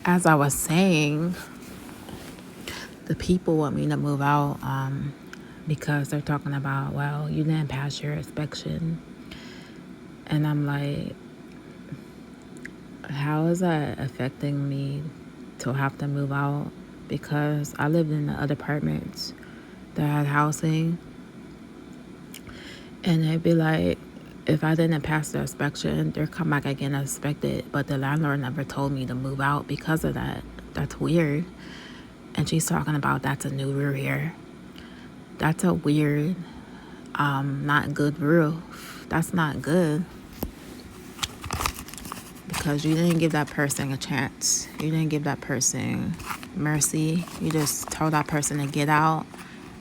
as I was saying, the people want me to move out because they're talking about, well, you didn't pass your inspection. And I'm like, how is that affecting me to have to move out? Because I lived in the other apartments that had housing. And they'd be like, if I didn't pass the inspection, they're come back again inspected. But the landlord never told me to move out because of that. That's weird. And she's talking about that's a new roof here. That's a weird, not good roof. That's not good. Because you didn't give that person a chance. You didn't give that person mercy. You just told that person to get out.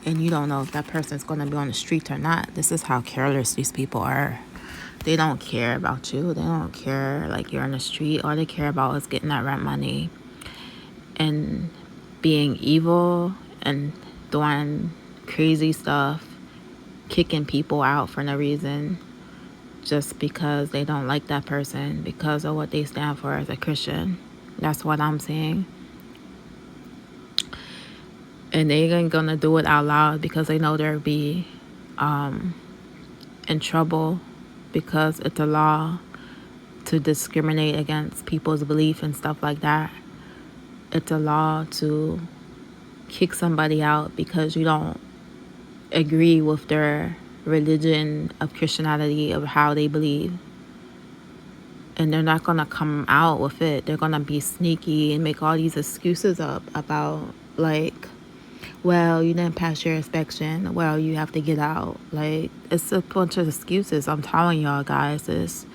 And you don't know if that person's going to be on the street or not. This is how careless these people are. They don't care about you. They don't care like you're on the street. All they care about is getting that rent money and being evil and doing crazy stuff, kicking people out for no reason, just because they don't like that person, because of what they stand for as a Christian. That's what I'm saying. And they ain't gonna do it out loud because they know they'll be in trouble, because it's a law to discriminate against people's belief and stuff like that. It's a law to kick somebody out because you don't agree with their religion of Christianity, of how they believe. And they're not gonna come out with it. They're gonna be sneaky and make all these excuses up about, like, well, you didn't pass your inspection, well, you have to get out. Like, it's a bunch of excuses. I'm telling y'all guys this.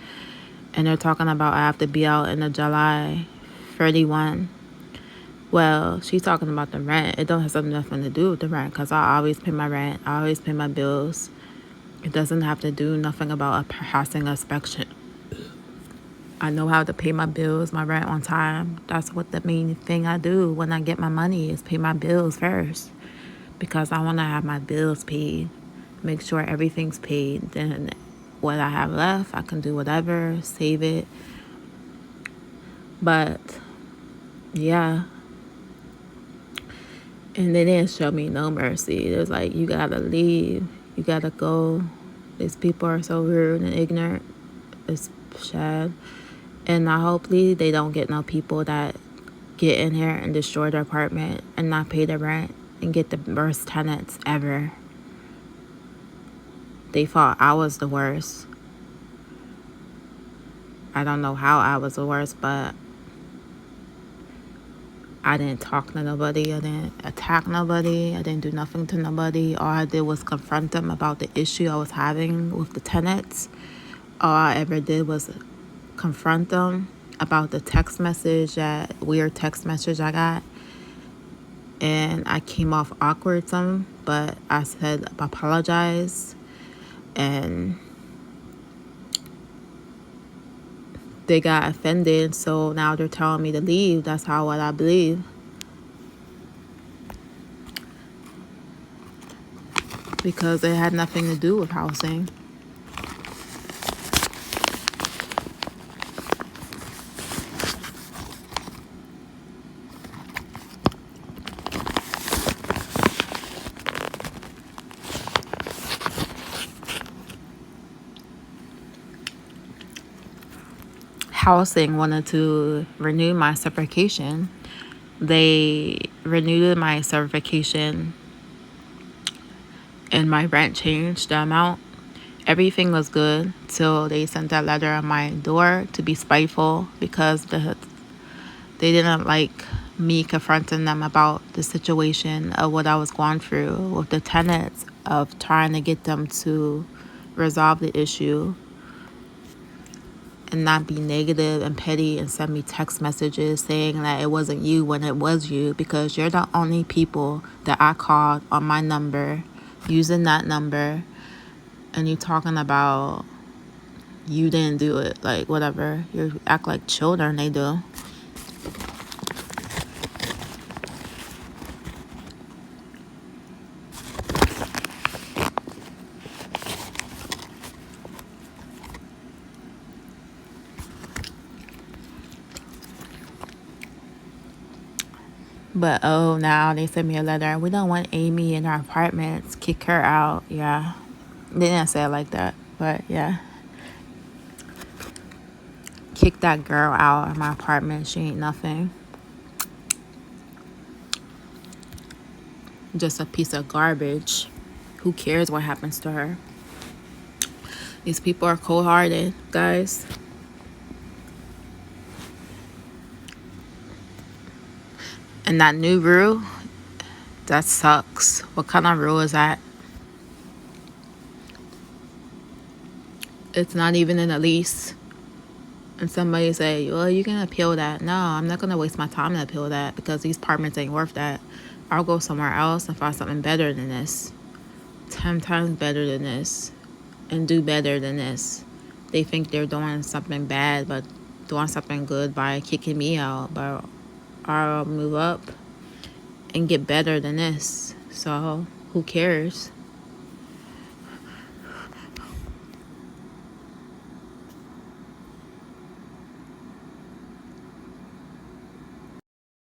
And they're talking about I have to be out in the July 31. Well, she's talking about the rent. It don't have nothing to do with the rent, because I always pay my rent. I always pay my bills. It doesn't have to do nothing about a passing inspection. I know how to pay my bills, my rent on time. That's what the main thing I do when I get my money, is pay my bills first, because I want to have my bills paid, make sure everything's paid. Then what I have left, I can do whatever, save it. But yeah, and they didn't show me no mercy. It was like, you gotta leave, you gotta go. These people are so rude and ignorant. It's sad. And hopefully they don't get no people that get in here and destroy their apartment and not pay the rent and get the worst tenants ever. They thought I was the worst. I don't know how I was the worst, but I didn't talk to nobody. I didn't attack nobody. I didn't do nothing to nobody. All I did was confront them about the issue I was having with the tenants. All I ever did was confront them about the text message, that weird text message I got. And I came off awkward some, but I said I apologize. And they got offended, so now they're telling me to leave. That's how what I believe. Because it had nothing to do with housing. Housing wanted to renew my certification. They renewed my certification and my rent changed the amount. Everything was good till they sent that letter on my door to be spiteful, because they didn't like me confronting them about the situation of what I was going through with the tenants, of trying to get them to resolve the issue and not be negative and petty and send me text messages saying that it wasn't you when it was you, because you're the only people that I called on my number, using that number, and you talking about you didn't do it. Like, whatever. You act like children, they do. But oh, now they sent me a letter. We don't want Amy in our apartments. Kick her out. Yeah. They didn't say it like that. But yeah. Kick that girl out of my apartment. She ain't nothing. Just a piece of garbage. Who cares what happens to her? These people are cold-hearted, guys. And that new rule, that sucks. What kind of rule is that? It's not even in the lease. And somebody say, well, you can appeal that. No, I'm not going to waste my time to appeal that because these apartments ain't worth that. I'll go somewhere else and find something better than this. 10 times better than this. And do better than this. They think they're doing something bad, but doing something good by kicking me out. But I'll move up and get better than this. So who cares?